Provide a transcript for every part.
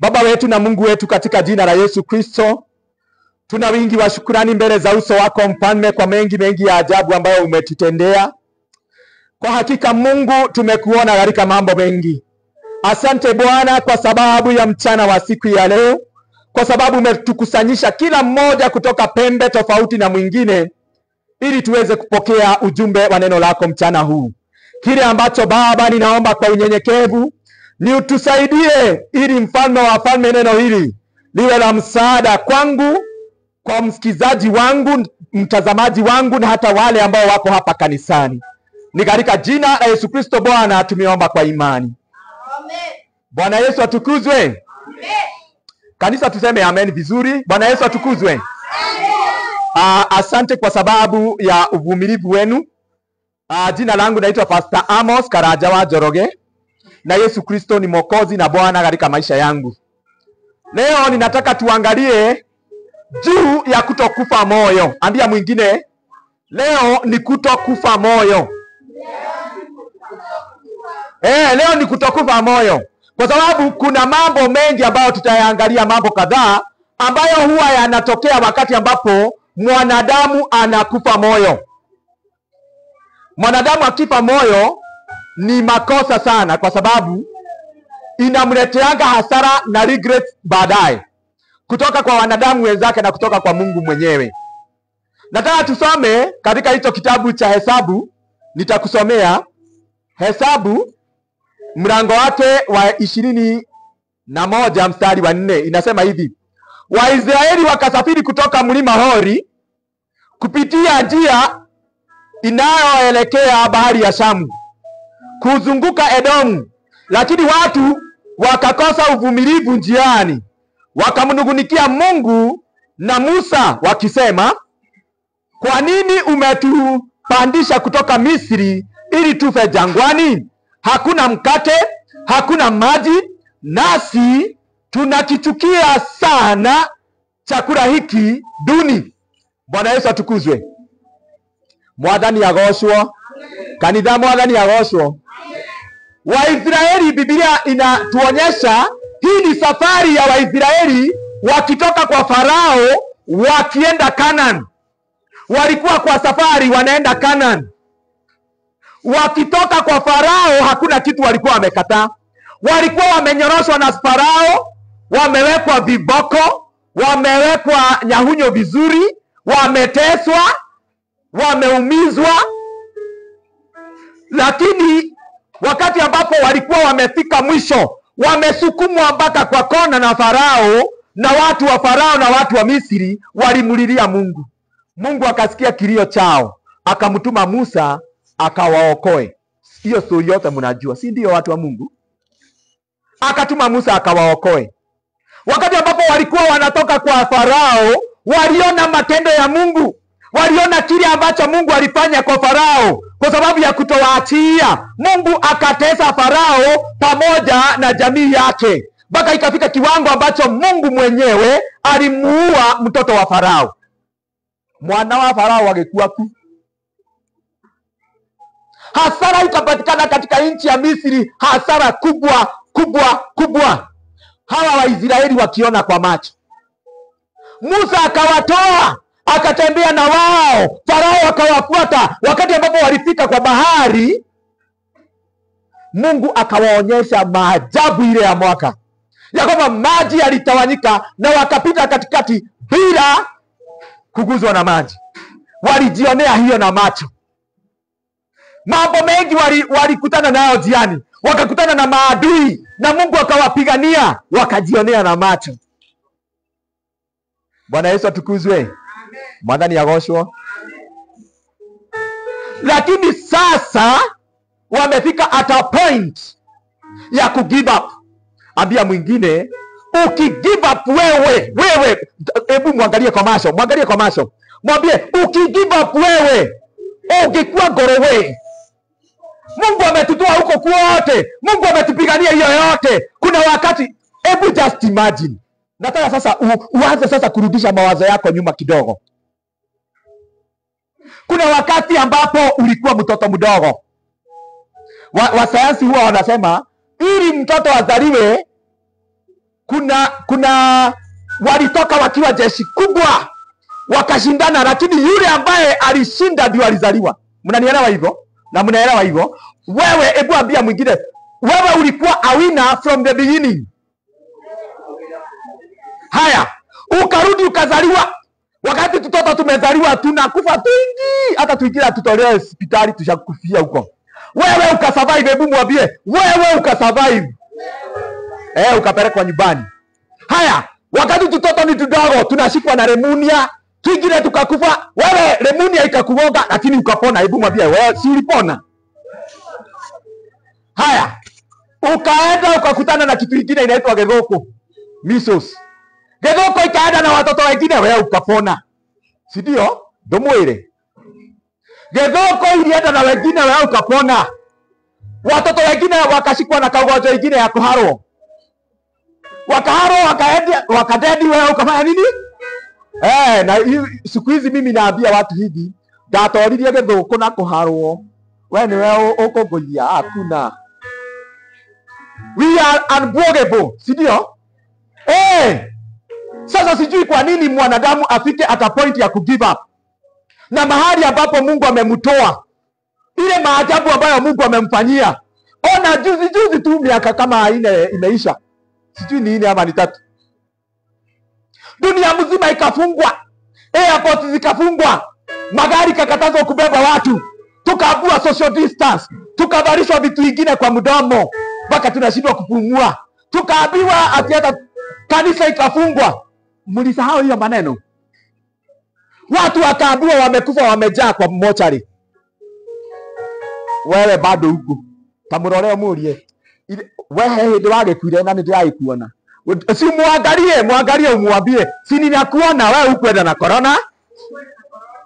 Baba wetu na Mungu wetu, katika jina la Yesu Kristo, tuna wingi wa shukrani mbele za uso wako Mfalme, kwa mengi ya ajabu ambayo umetutendea. Kwa hakika Mungu, tumekuona katika mambo mengi. Asante Bwana kwa sababu ya mchana wa siku ya leo, kwa sababu umetukusanyisha kila mmoja kutoka pembe tofauti na mwingine, ili tuweze kupokea ujumbe wa neno lako mchana huu. Kile ambacho Baba, ninaomba kwa unyenyekevu ni utusaidie, ili Mfalme wa falme, neno hili liwe la msaada kwangu, kwa msikizaji wangu, mtazamaji wangu, na hata wale ambao wako hapa kanisani. Ni katika jina la Yesu Kristo Bwana tumeomba kwa imani. Amen. Bwana Yesu atukuzwe. Amen. Kanisa tuseme amen vizuri. Bwana Yesu atukuzwe. Amen. Asante kwa sababu ya uvumilivu wenu. Jina langu naitwa Pastor Amos Karajawa Joroge, na Yesu Kristo ni Mwokozi na Bwana katika maisha yangu. Leo ninataka tuangalie juu ya kutokufa moyo. Ambia mwingine, leo ni kutokufa moyo. Leo ni kutokufa moyo, kwa sababu kuna mambo mengi ambayo tutayaangalia, mambo kadhaa ambayo huwa yanatokea wakati ambapo mwanadamu anakufa moyo. Mwanadamu akifa moyo ni makosa sana, kwa sababu inamleteanga hasara na regret baadaye, kutoka kwa wanadamu wenzake na kutoka kwa Mungu mwenyewe. Nataka tusome katika hicho kitabu cha Hesabu. Nitakusomea Hesabu mlango wake wa 21 mstari wa 4. Inasema hivi: Waisraeli wakasafiri kutoka mlima Hori kupitia njia inayoelekea bahari ya Shamu kuzunguka Edomu, lakini watu wakakosa uvumilivu njiani, wakamnungunikia Mungu na Musa wakisema, kwa nini umetupandisha kutoka Misri ili tufe jangwani? Hakuna mkate, hakuna maji, nasi tunakichukia sana chakula hiki duni. Bwana Yesu atukuzwe. Mwathani agoshwo. Kanitha, Mwathani agoshwo. Waisraeli, Biblia inatuonyesha hii ni safari ya Waisraeli wakitoka kwa Farao wakienda Canaan. Walikuwa kwa safari wanaenda Canaan. Wakitoka kwa Farao hakuna kitu walikuwa wamekataa. Walikuwa wamenyoroshwa na Farao, wamewekwa viboko, wamewekwa nyahunyo vizuri, wameteswa, wameumizwa. Lakini wakati ambapo walikuwa wamefika mwisho, wamesukumwa mpaka kwa kona na Farao, na watu wa Farao na watu wa Misri walimulilia Mungu. Mungu akasikia kilio chao, akamtuma Musa akawaokoe. Hiyo story yote mnajua, si ndio watu wa Mungu? Akatuma Musa akawaokoe. Wakati ambapo walikuwa wanatoka kwa Farao, waliona matendo ya Mungu. Waliona kile ambacho Mungu alifanya kwa Farao. Kwa sababu ya kutowaachia, Mungu akatesa Farao pamoja na jamii yake, mpaka ikafika kiwango ambacho Mungu mwenyewe alimuua mtoto wa Farao. Mwana wa Farao wangekuwa ku. Hasara ikapatikana katika nchi ya Misri, hasara kubwa. Hawa Waisraeli wakiona kwa macho. Musa akawatoa, akatembea na wao, Farao akawafuata. Wakati ambapo walifika kwa bahari, Mungu akawaonyesha maajabu ile ya mwaka, ya kwamba maji yalitawanyika na wakapita katikati bila kuguzwa na maji. Walijionea hiyo na macho. Mambo mengi walikutana nayo jiani, wakakutana na maadui, na Mungu akawapigania, wakajionea na macho. Bwana Yesu atukuzwe. Mwathani agoshwo. Lakini sasa wamefika at a point ya kugive up. Ambia mwingine, ukigive up wewe, hebu mwangalie kwa macho. Mwambie, ukigive up wewe, ungekuwa gorowe. Mungu ametutoa huko kwote, Mungu ametupigania hiyo yote. Kuna wakati, hebu just imagine. Nataka sasa uanze sasa kurudisha mawazo yako nyuma kidogo. Kuna wakati ambapo ulikuwa mtoto mdogo. Wasayansi huwa wanasema ili mtoto azaliwe kuna walitoka wakiwa jeshi kubwa wakashindana, lakini yule ambaye alishinda ndio alizaliwa. Mnanielewa hivyo? Na mnaelewa hivyo? Wewe hebu ambia mwingine, wewe ulikuwa a winner from the beginning. Haya, ukarudi ukazaliwa. Wakati tutoto tumezaliwa tunakufa twingi, hata tuingia tutolewe hospitali tushakufia huko. Wewe ukasurvive, hebu mwambie, wewe ukasurvive. Ukapelekwa nyumbani. Haya, wakati tutoto ni tudogo tunashikwa na lemunia, twingine tukakufa. Wewe lemunia ikakugonga lakini ukapona, hebu mwambie, wewe si ulipona? Haya, ukaenda ukakutana na kitu kingine inaitwa gethoko, measles. Gethoko ikaenda na watoto wengine, wewe ukapona. Si ndio? Ndomwire. Gethoko ilienda na wengine, wewe ukapona. Watoto wengine wakashikwa na kaugonjwa wengine ya kuharwo. Wakaharwo wakadedi, wewe ukafanya nini? Na siku hizi mimi naambia watu hivi, ndatoririe gethoko na kuharwo. Wewe ni wewe ukongoia, hakuna. We are unbreakable, si ndio? Sasa sijui kwa nini mwanadamu afike at point ya kugive up. Na mahali ambapo Mungu amemtoa, ile maajabu ambayo Mungu amemfanyia. Ona juzi tu miaka kama 4 imeisha. Sijui ni 4 ama ni 3. Dunia mzima ikafungwa. Airport zikafungwa. Magari kakatazwa kubeba watu. Tukaambiwa social distance. Tukavalishwa vitu vingine kwa mdomo mpaka tunashindwa kupumua. Tukaambiwa ati hata kanisa ikafungwa. Mlisahau hiyo maneno? Watu wakaambiwa wamekufa wamejaa kwa mochari. Wewe bado huko. Tamuroreo murie. Wewe ndio wagekuire na ndio kuona. Si muangalie umwambie, si ninakuona wewe ukwenda na corona?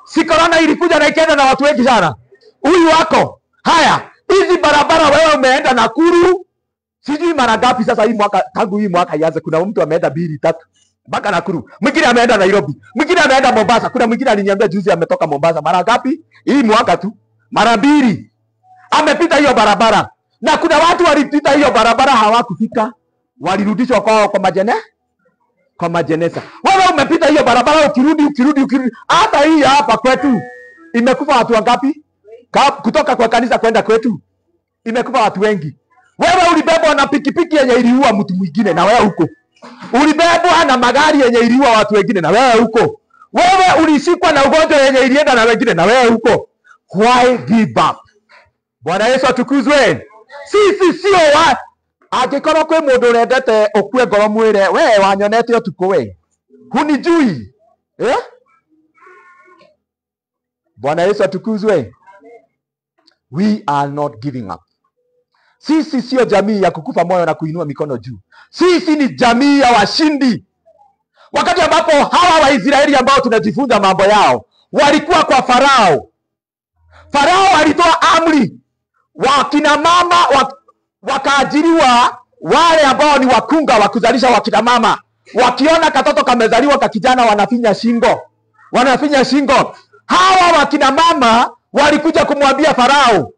Si corona ilikuja na ikaenda na watu wengi sana. Huyu wako. Haya, hizi barabara wewe umeenda Nakuru. Sijui mara ngapi sasa hii mwaka, tangu hii mwaka ianze kuna mtu ameenda 2 3 mpaka Nakuru. Mwingine ameenda Nairobi. Mwingine ameenda Mombasa. Kuna mwingine aliniambia juzi ametoka Mombasa. Mara ngapi? Hii mwaka tu. Mara 2. Amepita hiyo barabara. Na kuna watu walipita hiyo barabara hawakufika. Walirudishwa kwa majeneza. Wewe umepita hiyo barabara ukirudi. Hata hii hapa kwetu imekufa watu wangapi? Kutoka kwa kanisa kwenda kwetu imekufa watu wengi. Wewe ulibebwa na pikipiki yenye iliua mtu mwingine na wewe huko. Ulibebwa na magari yenye iliua watu wengine na wewe huko. Wewe ulishikwa na ugonjwa yenye ilienda na wengine na wewe huko. Why give up? Bwana Yesu atukuzwe. Sisi sio wa angĩkorwo kwĩ mũndũ ũrendete ũkue ngoro mwĩre, we wanyonete ũtukũ we. Hunijui. Bwana Yesu atukuzwe. We are not giving up. Sisi sio jamii ya kukufa moyo na kuinua mikono juu. Sisi ni jamii ya washindi. Wakati ambapo hawa Waisraeli ambao tunajifunza mambo yao walikuwa kwa Farao. Farao alitoa amri, wakina mama wakaajiriwa, wale ambao ni wakunga wa kuzalisha wakina mama. Wakiona katoto kamezaliwa kakijana wanafinya shingo. Hawa wakina mama walikuja kumwambia Farao,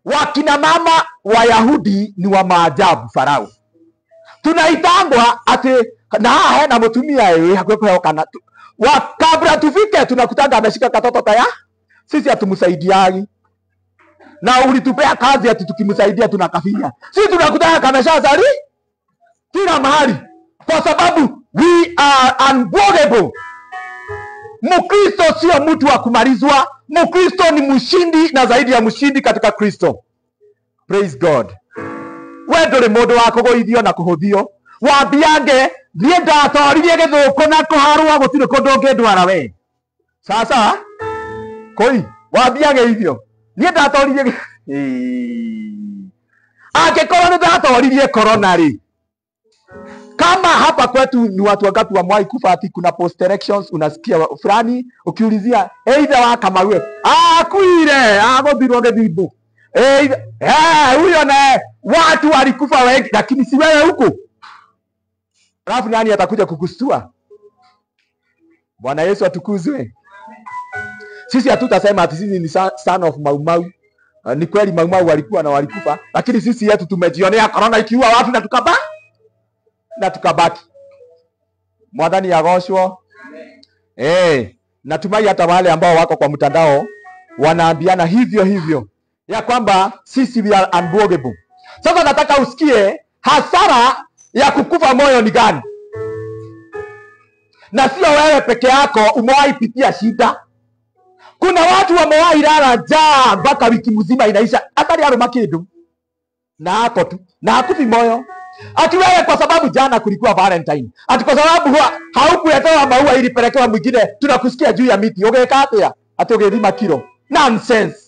wakina mama Wayahudi ni wa maajabu Farao. Tunaitangwa ati na mutumia hakuwa kana. Kabla tufike tunakutanga ameshika katoto taya. Sisi hatumsaidiagi. Na ulitupea kazi ati tukimsaidia tunakafinya. Sisi tunakutanga kameshazali kila mahali kwa sababu we are unbreakable. Mkristo sio mtu wa kumalizwa. Mkristo ni mshindi na zaidi ya mshindi katika Kristo. Praise God. We ndũrĩ mũndũ wa kũgũithio na kũhũthio. Wambiange thiĩ ndatoririe gĩthũkũ na kũharwo gũtirĩ kũndũ ũngĩndwara we. Sasa koi wambiange hivyo. Thiĩ ndatoririe angĩkorwo nĩ ndatoririe corona rĩ. Kama hapa kwetu ni watu wangapi wamwahi kufa ati kuna post elections unasikia fulani ukiulizia either wakamawe akuire agothirwo gĩthimbu. Huyo na watu walikufa wengi lakini si wewe huko. Alafu nani atakuja kukustua? Bwana Yesu atukuzwe. Sisi hatutasema ati sisi ni son of Maumau. Ni kweli Maumau walikuwa na walikufa, lakini sisi yetu tumejionea corona ikiua watu na tukaba. na tukabaki. Mwadhani ya goshwo. Natumai hata wale ambao wako kwa mtandao wanaambiana hivyo ya kwamba sisi we are unbogable. Sasa nataka usikie hasara ya kukufa moyo ni gani, na sio wewe peke yako umewahi pitia shida. Kuna watu wamewahi lala njaa mpaka wiki mzima inaisha, hata aroma kidu na hapo tu na hakufi moyo. Ati wewe kwa sababu jana kulikuwa Valentine, ati kwa sababu haukuletewa maua ili pelekewa mwingine tunakusikia juu ya miti, ugeka atia ati ugethima kilo. Nonsense.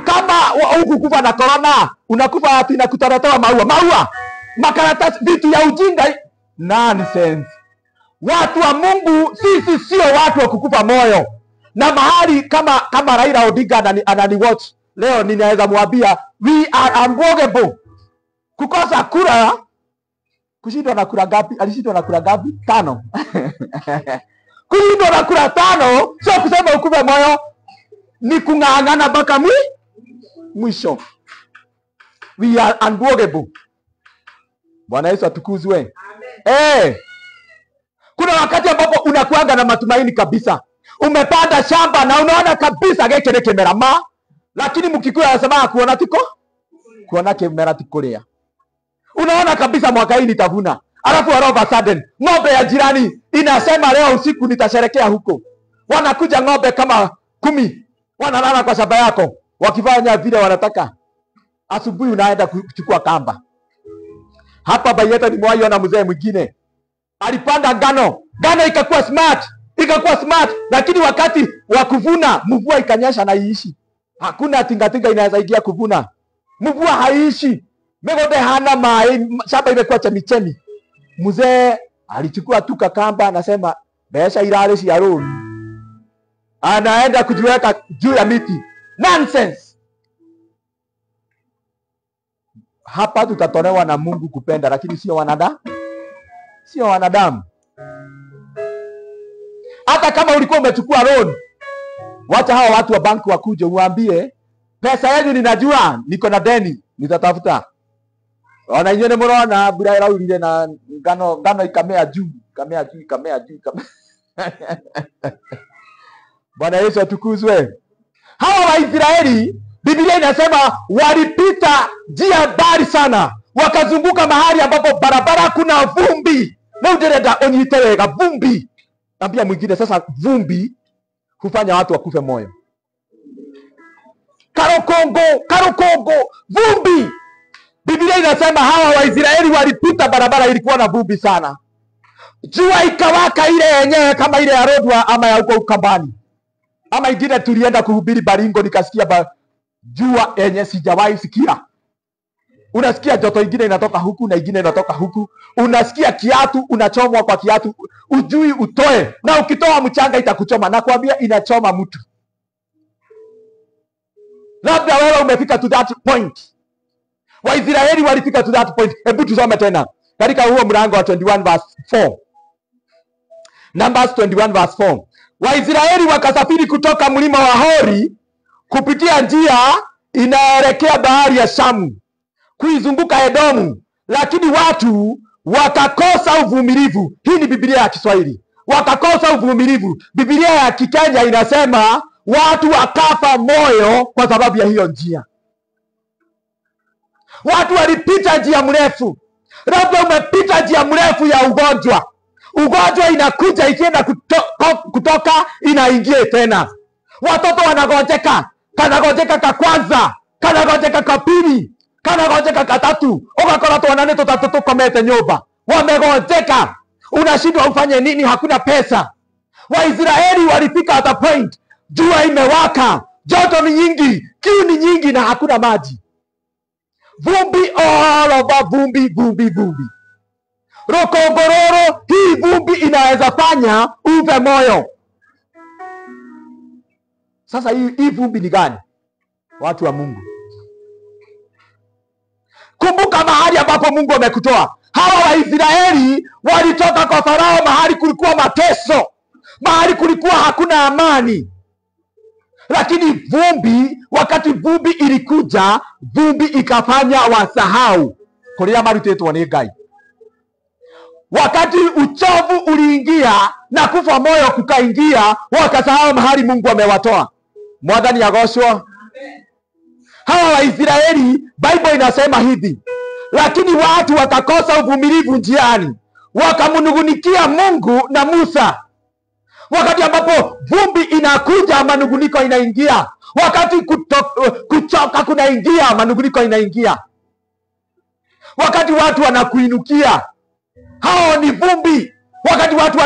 Kama hukukufa na corona, unakufa ati na kutoletewa maua makaratasi, vitu ya ujinga. Nonsense. Watu wa Mungu sisi sio watu wa kukufa moyo. Na mahali kama Raila Odinga anani watch leo, ninaweza mwambia we are unbogable. Kukosa kura, kushindwa na kura gapi? Alishindwa na kura gapi? 5. Kushindwa na kura 5 sio kusema ukufe moyo, ni kung'ang'ana mpaka mwisho. We are unbogable. Bwana Yesu atukuzwe. Amen. Kuna wakati ambapo unakuanga na matumaini kabisa. Umepanda shamba na unaona kabisa geke kemerama, lakini mkikuya anasema kuona kemera tikulia. Unaona kabisa mwaka hii nitavuna. Alafu all of a sudden ng'ombe ya jirani inasema leo usiku nitasherekea huko. Wanakuja ng'ombe kama 10 wanalala kwa shamba yako wakifanya vile wanataka. Asubuhi unaenda kuchukua kamba. Hapa Bayeta nimewahi mzee mwingine alipanda ngano ikakuwa smart, lakini wakati wa kuvuna mvua ikanyesha na iishi. Hakuna tingatinga inaweza ingia kuvuna, mvua haiishi, megode hana mai, shamba imekuwa chemichemi. Mzee alichukua tu kamba, anasema besha ilale si aroni, anaenda kujiweka juu ya miti. Nonsense. Hapa tutatolewa na Mungu kupenda, lakini sio wanadamu. Hata kama ulikuwa umechukua loan, wacha hao watu wa banki wakuje uambie pesa yenu ninajua niko na deni, nitatafuta. Ona nyene murona bura iraurire na ngano ikamea juu. Bwana Yesu atukuzwe. Hawa Waisraeli, Biblia inasema walipita njia mbali sana, wakazunguka mahali ambapo barabara kuna vumbi. Leo ndirenda onyiterega vumbi. Ambia mwingine sasa, vumbi hufanya watu wakufe moyo. Karokongo, vumbi. Biblia inasema hawa Waisraeli walipita barabara ilikuwa na vumbi sana. Jua ikawaka ile yenyewe kama ile ya Rodwa ama ya huko Ukambani. Ama ingine tulienda kuhubiri Baringo nikasikia jua yenye sijawahi sikia. Unasikia joto ingine inatoka huku na ingine inatoka huku. Unasikia kiatu unachomwa kwa kiatu, ujui utoe, na ukitoa mchanga itakuchoma. Na kuambia inachoma mtu. Labda wewe umefika to that point. Waisraeli walifika to that point. Hebu tusome tena katika huo mlango wa 21 verse 4. Numbers 21 verse 4. Waisraeli wakasafiri kutoka mlima wa Hori kupitia njia inaelekea bahari ya Shamu kuizunguka Edomu, lakini watu wakakosa uvumilivu. Hii ni Biblia ya Kiswahili. Wakakosa uvumilivu. Biblia ya Kikenya inasema watu wakafa moyo kwa sababu ya hiyo njia. Watu walipita njia mrefu. Labda umepita njia mrefu ya ugonjwa. Ugonjwa inakuja ikienda kutoka inaingia tena. Watoto wanagojeka. Kanagojeka ka kwanza, kanagojeka ka pili, kanagojeka ka tatu. Ukakora tu wanane tutatu tukomete nyumba. Wamegojeka. Unashindwa ufanye nini? Hakuna pesa. Waisraeli walifika at a point. Jua imewaka, joto ni nyingi, kiu ni nyingi na hakuna maji. Vumbi all over, vumbi. Rokogororo, hii vumbi inaweza fanya uve moyo. Sasa hii vumbi ni gani? Watu wa Mungu, kumbuka mahali ambapo Mungu amekutoa. Hawa Waisraeli walitoka kwa Farao, mahali kulikuwa mateso, mahali kulikuwa hakuna amani. Lakini vumbi, wakati vumbi ilikuja, vumbi ikafanya wasahau kuria marutetwo ni Ngai. Wakati uchovu uliingia na kufa moyo kukaingia, wakasahau mahali Mungu amewatoa. Mwathani agocwo. Hawa Waisraeli, Bible inasema hivi, lakini watu wakakosa uvumilivu njiani, wakamnungunikia Mungu na Musa. Wakati ambapo vumbi inakuja, manunguniko inaingia. Wakati kuchoka kunaingia, manunguniko inaingia. Wakati watu wanakuinukia, hao ni vumbi. Wakati watu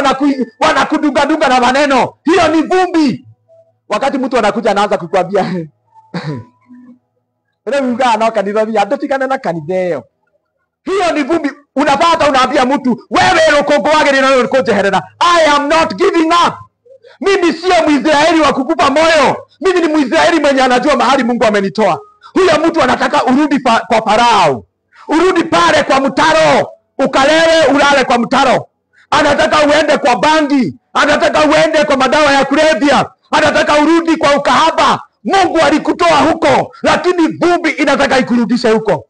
wanakudunga na maneno, hiyo ni vumbi. Wakati mtu anakuja anaanza kukwambia na kanitheo, hiyo ni vumbi. Unapata unaambia mtu, wewe rukoko wake ni nani ukojeherera? I am not giving up. Mimi sio Mwisraeli wa kukupa moyo. Mimi ni Mwisraeli mwenye anajua mahali Mungu amenitoa. Huyo mtu anataka urudi kwa Farao. Urudi pale kwa mtaro, ukalewe ulale kwa mtaro. Anataka uende kwa bangi, anataka uende kwa madawa ya kulevya, anataka urudi kwa ukahaba. Mungu alikutoa huko, lakini vumbi inataka ikurudishe huko.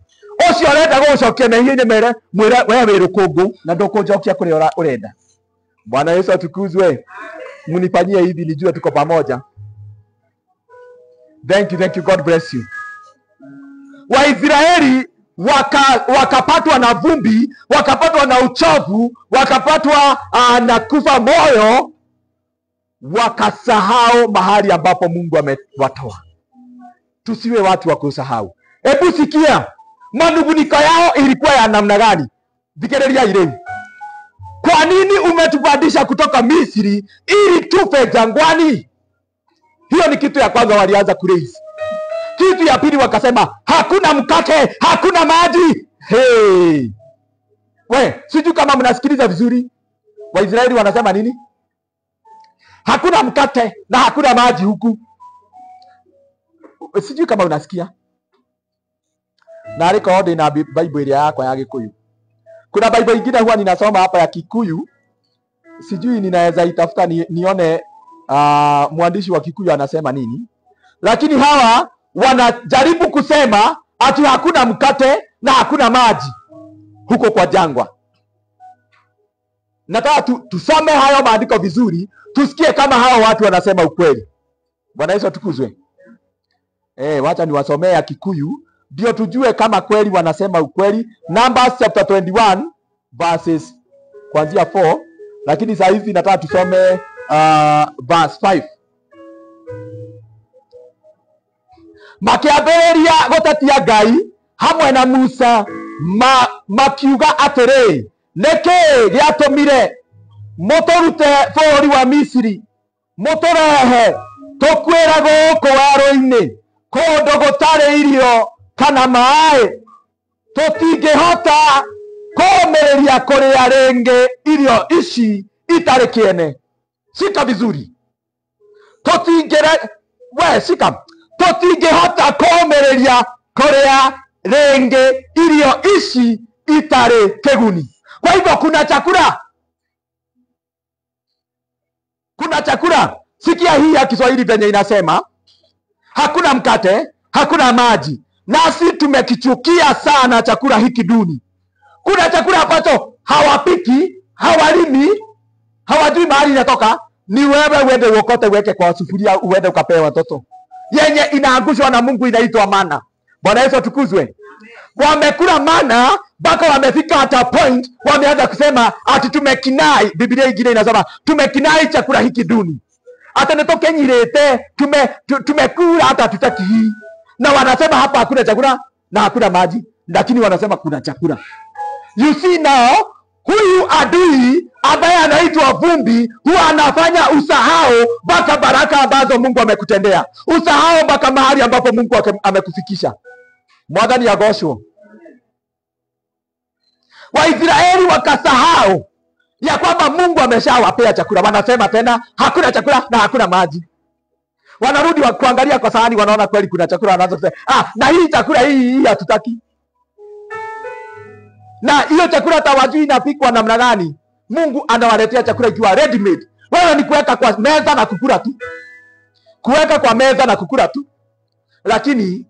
Ocio arenda gucokia mehia-ini mere mwira wewe rukungu na ndukunjokia kuri urenda. Bwana Yesu atukuzwe. Munifanyie hivi nijue tuko pamoja. Thank you, God bless you. Waisraeli wakapatwa na vumbi, wakapatwa na uchovu, wakapatwa na kufa moyo, wakasahau mahali ambapo Mungu amewatoa. Tusiwe watu wa kusahau. Hebu sikia, manunguniko yao ilikuwa ya namna gani? Thikiriria ile. Kwa nini umetupandisha kutoka Misri ili tufe jangwani? Hiyo ni kitu ya kwanza walianza kuraise. Kitu ya pili wakasema, hakuna mkate, hakuna maji. Hey. Sijui kama mnasikiliza vizuri. Waisraeli wanasema nini? Hakuna mkate na hakuna maji huku. Sijui kama unasikia. Na aliko ode na Bible ile yako ya Gikuyu. Kuna Bible ingine huwa ninasoma hapa ya Kikuyu. Sijui ninaweza itafuta nione mwandishi wa Kikuyu anasema nini. Lakini hawa wanajaribu kusema ati hakuna mkate na hakuna maji huko kwa jangwa. Nataka tusome hayo maandiko vizuri, tusikie kama hao watu wanasema ukweli. Bwana Yesu atukuzwe. Wacha niwasomee ya Kikuyu ndio tujue kama kweli wanasema ukweli. Numbers chapter 21 verses kuanzia 4, lakini saa hizi nataka tusome verse 5. Makiambĩrĩria gũtetia Ngai hamwe na Musa makiuga atĩrĩ, nĩkĩ gĩatũmire mũtũrute bũrũri wa Misiri, mũtũrehe tũkwĩra gũkũ werũ-inĩ, kũndũ gũtarĩ irio kana maĩ? Tũtingĩhota kũũmĩrĩria kũrĩa rĩngĩ irio ici itarĩ kĩene. Shika vizuri. Tũtingĩhota kũũmĩrĩria kũrĩa rĩngĩ irio ici itarĩ kĩguni. Kwa hivyo kuna chakula. Kuna chakula. Sikia hii ya Kiswahili venye inasema, hakuna mkate, hakuna maji. Nasi tumekichukia sana chakula hiki duni. Kuna chakula ambacho hawapiki, hawalimi, hawajui mahali inatoka. Ni wewe uende uokote uweke kwa sufuria uende ukapewa watoto. Yenye inaangushwa na Mungu inaitwa mana. Bwana Yesu atukuzwe. Wamekula mana mpaka wamefika hata point wameanza kusema ati tumekinai. Biblia ingine inasema tumekinai chakula hiki duni. Hata nitoke nyirete tumekula hata tutaki hii. Na wanasema hapa hakuna chakula na hakuna maji, lakini wanasema kuna chakula. You see now, huyu adui ambaye anaitwa vumbi huwa anafanya usahau mpaka baraka ambazo Mungu amekutendea. Usahau mpaka mahali ambapo Mungu amekufikisha. Mwathani agoshwo. Waisraeli wakasahau ya kwamba Mungu ameshawapea chakula. Wanasema tena hakuna chakula na hakuna maji. Wanarudi kuangalia kwa sahani, wanaona kweli kuna chakula, wanaanza kusema na hii chakula hii hatutaki. Na hiyo chakula tawajui inapikwa namna gani. Mungu anawaletea chakula ikiwa ready made. Wewe ni kuweka kwa meza na kukula tu. Kuweka kwa meza na kukula tu. Lakini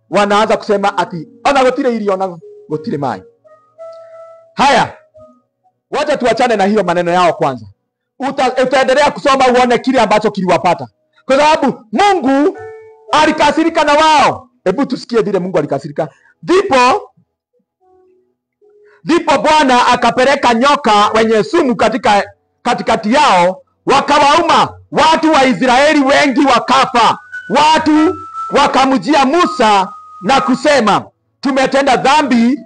wanaanza kusema ati ona gotire irio na gotire mai. Haya, wacha tuachane na hiyo maneno yao kwanza. Utaendelea kusoma uone kile ambacho kiliwapata, kwa sababu Mungu alikasirika na wao. Hebu tusikie vile Mungu alikasirika. Ndipo Bwana akapeleka nyoka wenye sumu katikati yao, wakawauma watu wa Israeli, wengi wakafa. Watu wakamjia Musa na kusema, tumetenda dhambi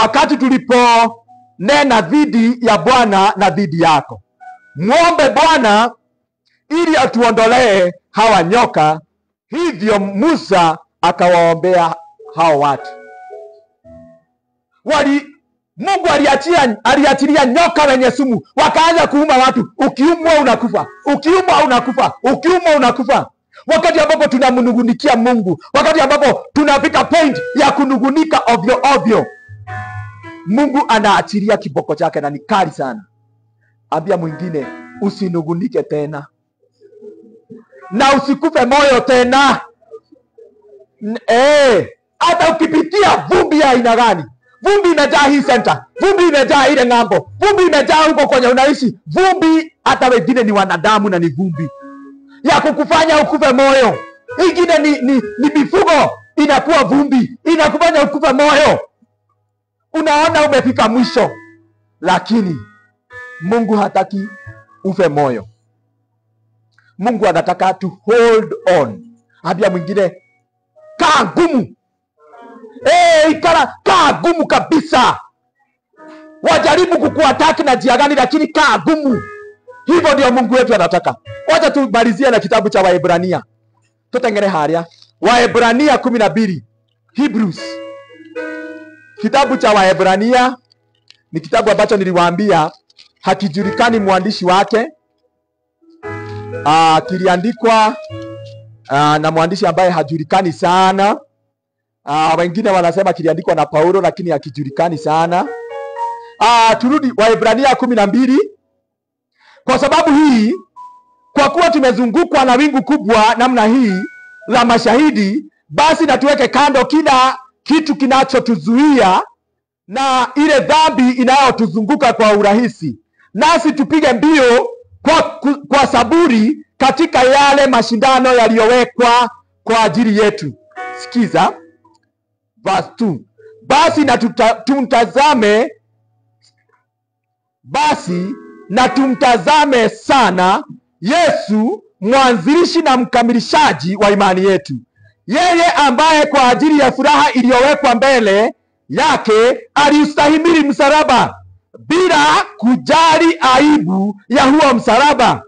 wakati tuliponena dhidi ya Bwana na dhidi yako. Muombe Bwana ili atuondolee hawa nyoka. Hivyo Musa akawaombea hao watu. Mungu aliachilia nyoka wenye sumu, wakaanza kuuma watu. Ukiumwa unakufa, ukiumwa unakufa, ukiumwa unakufa. Wakati ambapo tunamnungunikia Mungu, wakati ambapo tunafika point ya kunugunika ovyo ovyo, Mungu anaachilia kiboko chake, na ni kali sana. Ambia mwingine, usinugunike tena na usikufe moyo tena. Hata ukipitia vumbi ya aina gani, vumbi imejaa hii center, vumbi imejaa ile ng'ambo, vumbi imejaa huko kwenye unaishi, vumbi. Hata wengine ni wanadamu na ni vumbi ya kukufanya ukufe moyo. Ingine ni mifugo inakuwa vumbi, inakufanya ukufe moyo. Unaona umefika mwisho, lakini Mungu hataki ufe moyo. Mungu anataka to hold on. Ambia mwingine, kaa gumu. Kaa gumu kabisa. Wajaribu kukuataki na njia gani, lakini kaa gumu. Hivyo ndio Mungu wetu anataka. Wacha tumalizie na kitabu cha Waebrania. Tutengere haria. Waebrania 12. Hebrews. Kitabu cha Waebrania ni kitabu ambacho niliwaambia hakijulikani mwandishi wake. Kiliandikwa na mwandishi ambaye hajulikani sana. Wengine wanasema kiliandikwa na Paulo, lakini hakijulikani sana. Turudi Waebrania 12. Kwa sababu hii, kwa kuwa tumezungukwa na wingu kubwa namna hii la mashahidi, basi na tuweke kando kila kitu kinachotuzuia na ile dhambi inayotuzunguka kwa urahisi, nasi tupige mbio kwa saburi katika yale mashindano yaliyowekwa kwa ajili yetu. Sikiza verse 2. Basi na tumtazame sana Yesu, mwanzilishi na mkamilishaji wa imani yetu, yeye ambaye kwa ajili ya furaha iliyowekwa mbele yake aliustahimili msalaba bila kujali aibu ya huo msalaba,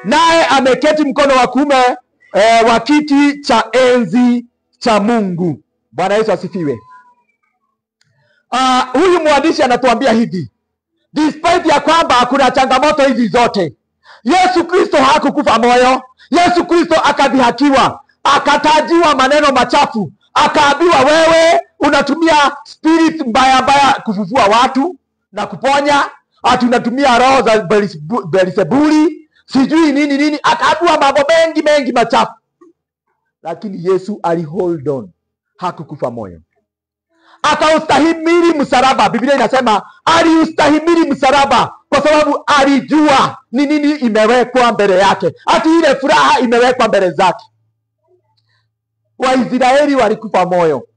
naye ameketi mkono wa kuume wa kiti cha enzi cha Mungu. Bwana Yesu asifiwe. Huyu mwandishi anatuambia hivi, despite ya kwamba kuna changamoto hizi zote, Yesu Kristo hakukufa moyo. Yesu Kristo akadhihakiwa, akatajiwa maneno machafu, akaambiwa wewe unatumia spirit mbaya mbaya kufufua watu na kuponya, ati unatumia roho za Beelzebuli, sijui nini. Akaambiwa mambo mengi machafu, lakini Yesu alihold on, hakukufa moyo. Akaustahimili msalaba. Biblia inasema aliustahimili msalaba kwa sababu alijua ni nini imewekwa mbele yake, ati ile furaha imewekwa mbele zake. Waisraeli walikufa moyo,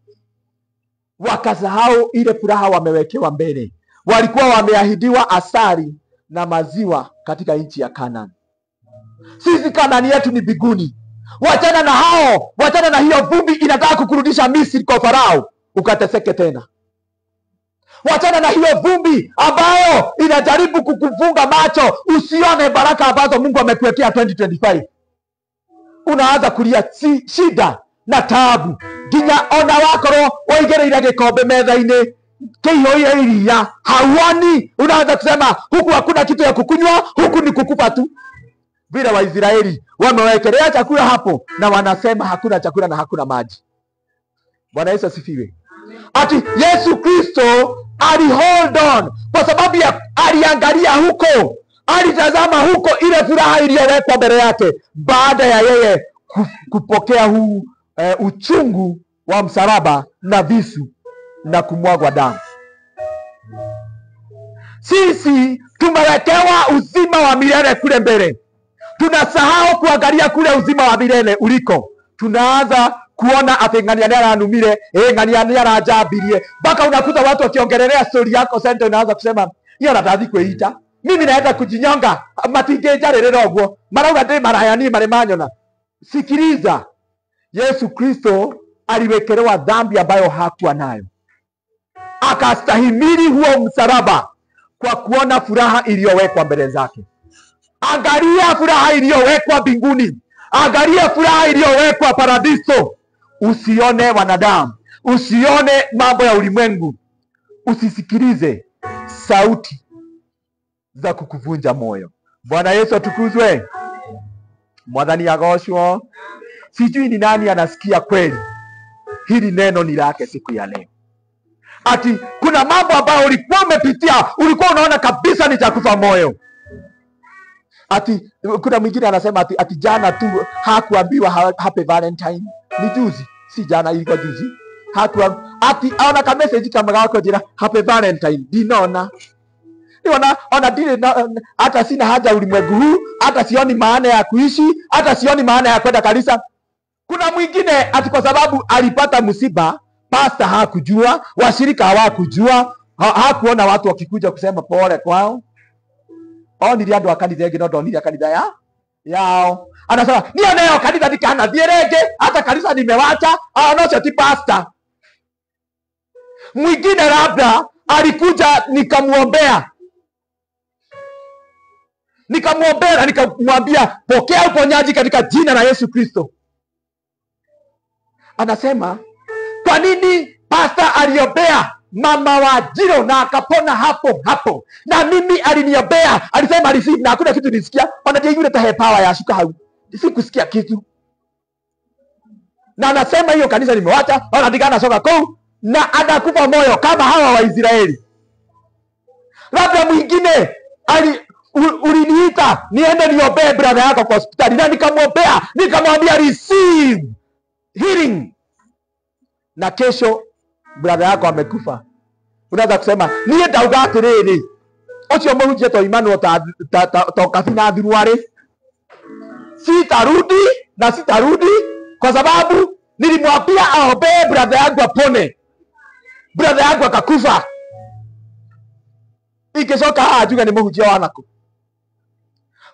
wakasahau ile furaha wamewekewa mbele. Walikuwa wameahidiwa asali na maziwa katika nchi ya Kanani. Sisi Kanani yetu ni biguni. Wachana na hao, wachana na hiyo vumbi inataka kukurudisha Misri kwa Farao ukateseke tena. Wachana na hiyo vumbi ambayo inajaribu kukufunga macho usione baraka ambazo Mungu amekuwekea 2025. Unaanza kulia shida na taabu. Ginya ona wakoro oigereire gikombe metha-ini kihoya iria hauoni, unaanza kusema huku hakuna kitu ya kukunywa, huku ni kukufa tu. Vile Waisraeli wamewekelea chakula hapo na wanasema hakuna chakula na hakuna maji. Bwana Yesu asifiwe. Ati Yesu Kristo alihold on kwa sababu ya aliangalia huko, alitazama huko ile furaha iliyowekwa mbele yake, baada ya yeye kupokea huu uchungu wa msalaba na visu na kumwagwa damu. Sisi tumewekewa uzima wa milele kule mbele. Tunasahau kuangalia kule uzima wa milele uliko. Tunaanza kuona ati ng'ania nĩaranumire, ng'ania nĩaranjambirie. Mpaka unakuta watu wakiongelelea story yako sasa unaanza kusema hiyo natathi kwĩita. Mimi naenda kujinyonga, matingĩnjarĩrĩra ũguo. Marauga ndĩ maraya ni marĩ manyona. Sikiliza. Yesu Kristo aliwekelewa dhambi ambayo hakuwa nayo. Akastahimili huo msalaba kwa kuona furaha iliyowekwa mbele zake. Angalia furaha iliyowekwa mbinguni. Angalia furaha iliyowekwa paradiso. Usione wanadamu. Usione mambo ya ulimwengu. Usisikilize sauti za kukuvunja moyo. Bwana Yesu atukuzwe. Mwathani agoshwo. Sijui ni nani anasikia kweli hili neno ni lake siku ya leo. Ati kuna mambo ambayo ulikuwa umepitia, ulikuwa unaona kabisa ni cha kufa moyo. Ati kuna mwingine anasema ati jana tu hakuambiwa happy Valentine. Ni juzi, si jana, ilikuwa juzi. Ati aona ka message kama gako jira happy Valentine. Dinona. Ona dile hata sina haja ulimwengu huu, hata sioni maana ya kuishi, hata sioni maana ya kwenda kanisa. Kuna mwingine ati kwa sababu alipata msiba, pastor hakujua, washirika hawakujua, hakuona watu wakikuja kusema pole kwao. Nili andu akanitha enge no ndonire akanitha yao. Anasema nioneo kanitha ndikana thierenge, hata kanisa nimewacha, no ti pastor. Mwingine labda alikuja nikamuombea na nikamwambia pokea uponyaji katika jina la Yesu Kristo. Anasema kwa nini pastor aliombea mama wa Jiro na akapona hapo, na mimi aliniombea, alisema receive na hakuna kitu nisikia. Wanaje yule tahe power ya shuka hau, sikusikia kitu. Na anasema hiyo kanisa limewacha, wanadigana soka kuu na anakufa moyo kama hawa wa Israeli. Labda mwingine uliniita niende niombee brother yako kwa hospitali, na nikamwombea, nikamwambia receive healing, na kesho brother yako amekufa. Unaweza kusema niye ndauga atiriri ucio muhunjie to imanu to kafina thiruari, sitarudi kwa sababu nilimwambia aombee brother yangu apone, brother yangu akakufa. Ikishoka hajuga ni muhunjie wanako.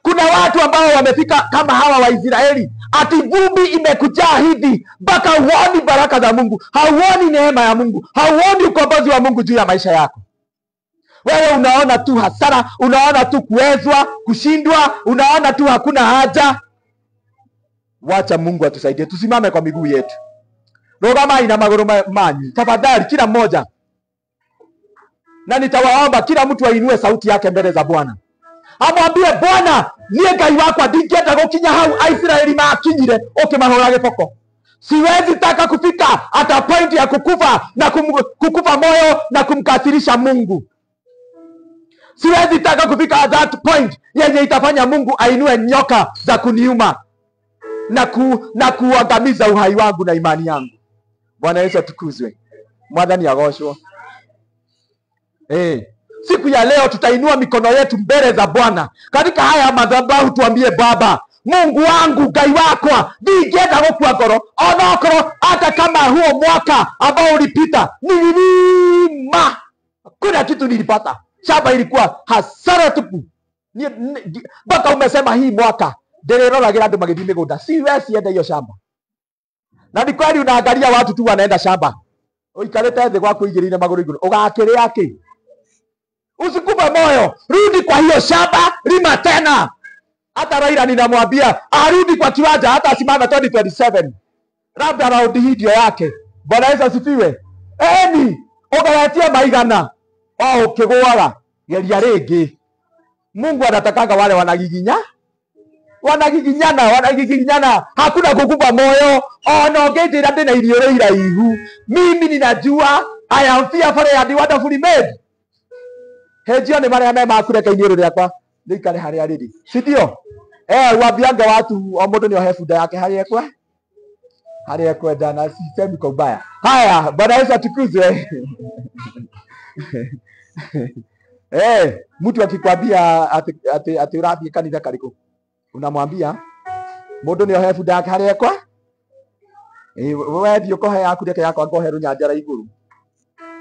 Kuna watu ambao wamefika kama hawa wa Israeli, ati vumbi imekujaa hivi mpaka huoni baraka za Mungu, hauoni neema ya Mungu, hauoni ukombozi wa Mungu juu ya maisha yako. Wewe unaona tu hasara, unaona tu kuwezwa, kushindwa, unaona tu hakuna haja. Wacha Mungu atusaidie. Tusimame kwa miguu yetu. Rogama ina maguru manyu. Tafadhali kila mmoja. Na nitawaomba kila mtu ainue sauti yake mbele za Bwana. Amwambie Bwana, niye Ngai wakwa ndingenda gukinya hau Israeli makinyire ukimahora giboko. Siwezi taka kufika hata point ya kukufa na kukufa moyo na kumkasirisha Mungu. Siwezi taka kufika at that point yenye itafanya Mungu ainue nyoka za kuniuma na kuangamiza uhai wangu na imani yangu. Bwana Yesu atukuzwe. Mwathani agoshwo. Siku ya leo tutainua mikono yetu mbele za Bwana. Katika haya madhabahu tuambie Baba, Mungu wangu, Ngai wakwa, ndingenda gukua ngoro, onokoro hata kama huo mwaka ambao ulipita nililima, kuna kitu nilipata. Shamba ilikuwa hasara tupu. Mpaka umesema hii mwaka ndirĩroragira andu magithii migunda, siwezi enda hiyo shamba. Na ni kweli unaangalia watu tu wanaenda shamba. Uikarite thĩ gwaku igĩrĩire magũrũ igũrũ, ũgakĩrĩa kĩ? Usikupe moyo, rudi kwa hiyo shamba, lima tena. Hata Raila ninamwambia arudi kwa kiwanja, hata asimame 2027. Labda raundi hii ndio yake. Bwana Yesu asifiwe. Ugawatia maigana ukigwara geria rĩngĩ. Mungu anatakanga wale wanagiginyana, hakuna kukupa moyo. Ona ungenjĩra ndĩna irio iraihu, mimi ninajua I am fearfully and wonderfully made. Hejio ni maria mema akureka iniuru riakwa nikare haria riri, si ndio? Waambianga watu o mundu ni ohe bunda yake haria ekwenda na sisemi kwa ubaya. Haya, Bwana Yesu atukuzwe. Mtu akikwambia ati urathie kanitha kariku, unamwambia mundu ni ohebu ndak haria kwa we thio kohe yaku reke yakwa ngohe runyanjara iguru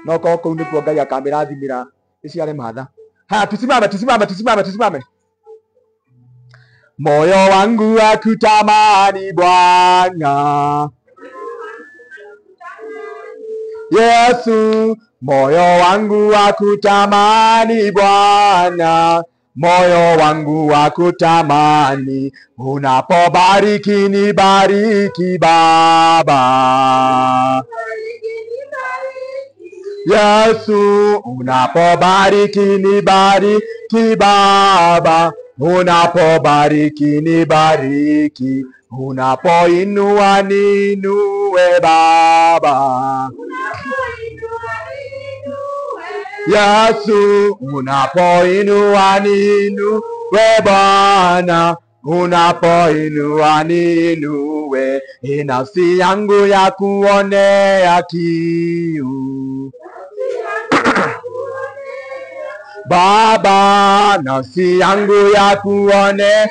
no ko kuu nikuo Ngai akamirathimira iciare matha. Tusimame. Moyo wangu wakutamani Bwana Yesu, moyo wangu wakutamani Bwana, moyo wangu wakutamani, unapobariki nibariki Baba. Yesu, unapobariki nibariki Baba, unapobariki nibariki, unapoinua ninue Baba. Yesu, unapoinua ninue Bwana, unapoinua ninue, nafsi yangu ya kuonea kiu Baba, nafsi yangu ya kuonea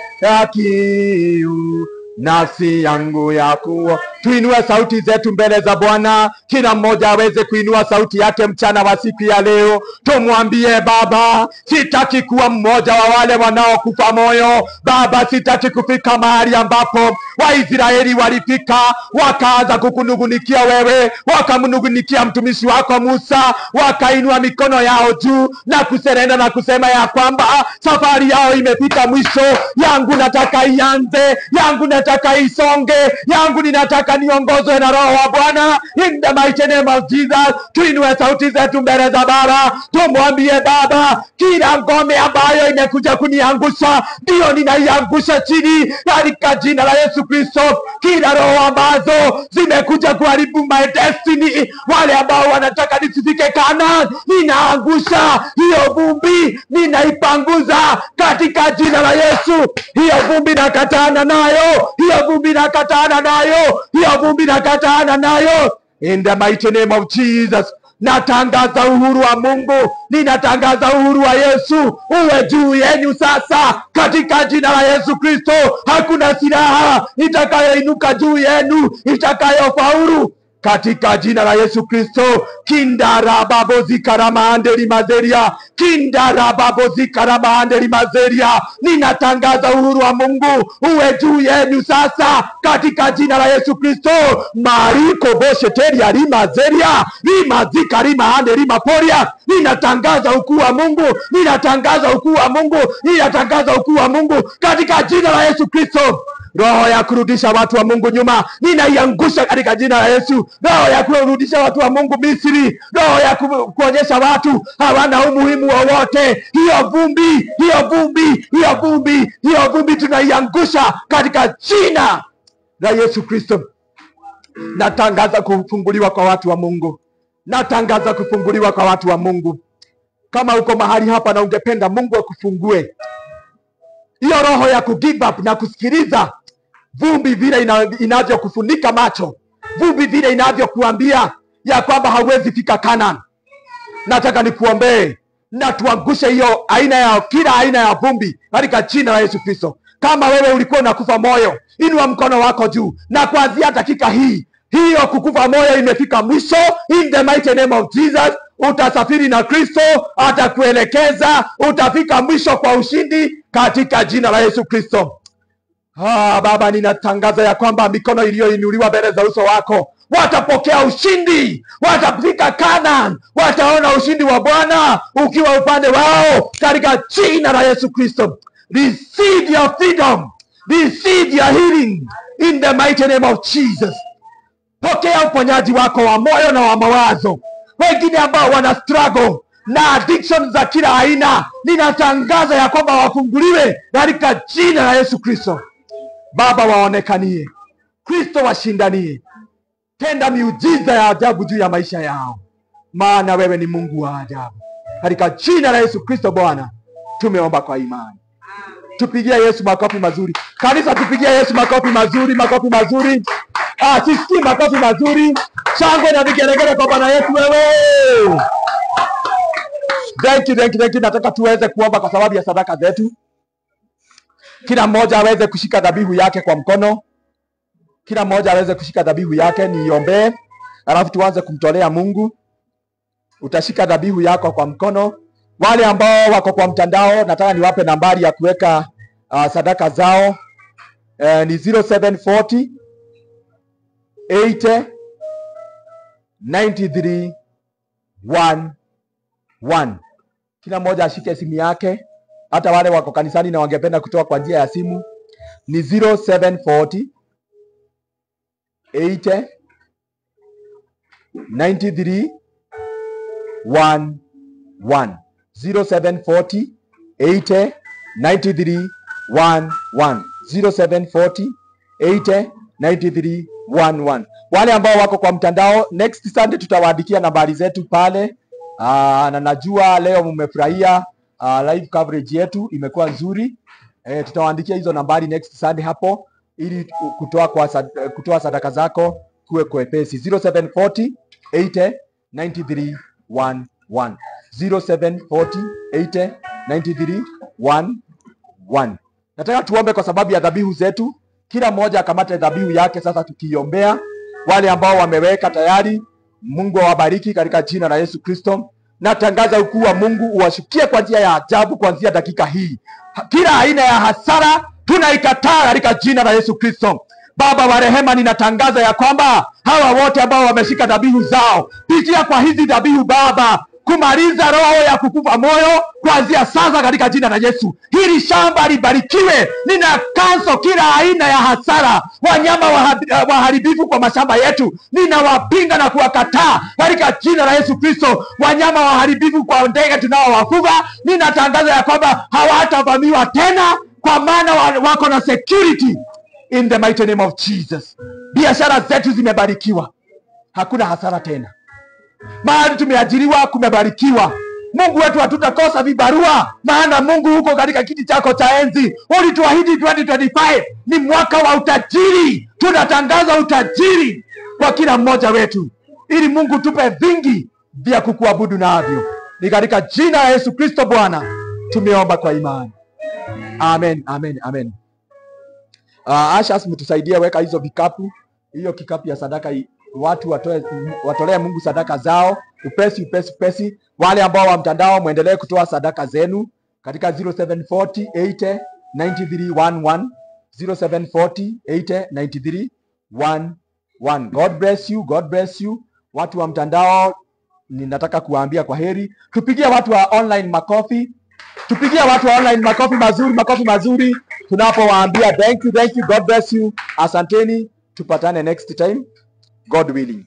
kiu, nafsi yangu ya kuo. Tuinue sauti zetu mbele za Bwana, kila mmoja aweze kuinua sauti yake mchana wa siku ya leo. Tumwambie Baba, sitaki kuwa mmoja wa wale wanaokufa moyo. Baba, sitaki kufika mahali ambapo Waisraeli walifika wakaanza kukunungunikia wewe, wakamnungunikia mtumishi wako Musa, wakainua mikono yao juu na kuserenda na kusema ya kwamba safari yao imefika mwisho. Yangu nataka ianze, yangu nataka isonge, yangu ninataka niongozwe na Roho wa Bwana. In the mighty name of Jesus, tuinue sauti zetu mbele za Baba, tumwambie Baba, kila ngome ambayo imekuja kuniangusha ndio ninaiangusha chini katika jina la Yesu Kristo. Kila roho ambazo zimekuja kuharibu my destiny, wale ambao wanataka nisifike Kanaan, ninaangusha hiyo vumbi, ninaipanguza katika jina la Yesu. Hiyo vumbi nakataana nayo, hiyo vumbi nakataana nayo, hiyo vumbi nakataana nayo. In the mighty name of Jesus, natangaza uhuru wa Mungu, ninatangaza uhuru wa Yesu uwe juu yenu sasa katika jina la Yesu Kristo. Hakuna silaha itakayoinuka juu yenu itakayofaulu katika jina la Yesu Kristo. Kindarababozikaramaandeli ninatangaza uhuru wa Mungu uwe juu yenu sasa katika jina la Yesu Kristo. Mariko bosheteria limazeria limazikarimaandeli maporia, ninatangaza ukuu wa Mungu, ninatangaza ukuu wa Mungu, ninatangaza ukuu wa Mungu katika jina la Yesu Kristo. Roho ya kurudisha watu wa Mungu nyuma, ninaiangusha katika jina la Yesu. Roho ya kurudisha watu wa Mungu Misri, roho ya kuonyesha watu hawana umuhimu wowote, hiyo vumbi, hiyo vumbi, hiyo vumbi, hiyo vumbi tunaiangusha katika jina la Yesu Kristo. Natangaza kufunguliwa kwa watu wa Mungu, natangaza kufunguliwa kwa watu wa Mungu. Kama uko mahali hapa na ungependa Mungu akufungue, hiyo roho ya kugive up na kusikiliza vumbi vile inavyokufunika macho, vumbi vile inavyokuambia ya kwamba hauwezi fika Kanaan, nataka nikuombee na tuangushe hiyo kila aina ya vumbi katika jina la Yesu Kristo. Kama wewe ulikuwa unakufa moyo, inua mkono wako juu, na kuanzia dakika hii, hiyo kukufa moyo imefika mwisho. In the mighty name of Jesus, utasafiri na Kristo, atakuelekeza, utafika mwisho kwa ushindi katika jina la Yesu Kristo. Baba, ninatangaza ya kwamba mikono iliyoinuliwa mbele za uso wako watapokea ushindi, watafika Kanaan, wataona ushindi wa Bwana ukiwa upande wao katika jina la Yesu Kristo. Receive your freedom, receive your healing in the mighty name of Jesus. Pokea uponyaji wako wa moyo na wa mawazo. Wengine ambao wana struggle na addiction za kila aina, ninatangaza ya kwamba wafunguliwe katika jina la Yesu Kristo. Baba, waonekanie, Kristo washindanie, tenda miujiza ya ajabu juu ya maisha yao, maana wewe ni Mungu wa ajabu. Katika jina la Yesu Kristo Bwana tumeomba kwa imani. Tupigie Yesu makofi mazuri. Kanisa, tupigie Yesu makofi mazuri, makofi mazuri. Sisi makofi mazuri. Shangwe na vigelegele kwa Bwana Yesu wewe. Thank you. Nataka tuweze kuomba kwa sababu ya sadaka zetu. Kila mmoja aweze kushika dhabihu yake kwa mkono. Kila mmoja aweze kushika dhabihu yake, niombe. Alafu tuanze kumtolea Mungu. Utashika dhabihu yako kwa mkono. Wale ambao wako kwa mtandao, nataka niwape nambari ya kuweka sadaka zao. Ni 0740 80 93 11. Kila mmoja ashike simu yake. Hata wale wako kanisani na wangependa kutoa kwa njia ya simu, ni 0740 80 93 11. 0740 80 93 11. 0740 80 93 11. Wale ambao wako kwa mtandao, next Sunday tutawaandikia nambari zetu pale. Na najua leo mmefurahia live coverage yetu, imekuwa nzuri. Tutawaandikia hizo nambari next Sunday hapo, ili kutoa sadaka zako kuwe kwepesi. 0740 80 93 11. 0740 80 93 11. Nataka tuombe kwa sababu ya dhabihu zetu. Kila mmoja akamate dhabihu yake sasa, tukiombea wale ambao wameweka tayari. Mungu awabariki katika jina la Yesu Kristo. Natangaza ukuu wa Mungu uwashukie kwa njia ya ajabu kuanzia dakika hii. Kila aina ya hasara tunaikataa katika jina la Yesu Kristo. Baba wa rehema, ninatangaza ya kwamba hawa wote ambao wameshika dhabihu zao, pitia kwa hizi dhabihu Baba, kumaliza roho ya kukufa moyo kuanzia sasa katika jina la Yesu. Hili shamba libarikiwe. Nina cancel kila aina ya hasara. Wanyama waharibifu kwa mashamba yetu, ninawapinga na kuwakataa katika jina la Yesu Kristo. Wanyama waharibifu kwa ndege tunaowafuga, ninatangaza ya kwamba hawatavamiwa tena, kwa maana wako na security in the mighty name of Jesus. Biashara zetu zimebarikiwa, hakuna hasara tena. Mahali tumeajiriwa kumebarikiwa. Mungu wetu, hatutakosa vibarua, maana Mungu huko katika kiti chako cha enzi. Ulituahidi 2025 ni mwaka wa utajiri. Tunatangaza utajiri kwa kila mmoja wetu, ili Mungu tupe vingi vya kukuabudu navyo. Ni katika jina la Yesu Kristo Bwana tumeomba kwa imani. Amen. Ashas, mtusaidie weka hizo vikapu, hiyo kikapu ya sadaka, watu watolee Mungu sadaka zao upesi. Wale ambao wa mtandao, muendelee kutoa sadaka zenu katika 0740 80 93 11. 0740 80 93 11. God bless you. Watu wa mtandao, ninataka kuwaambia kwa heri. Tupigie watu wa online makofi. Makofi mazuri tunapowaambia thank you. God bless you. Asanteni. Tupatane next time, God willing.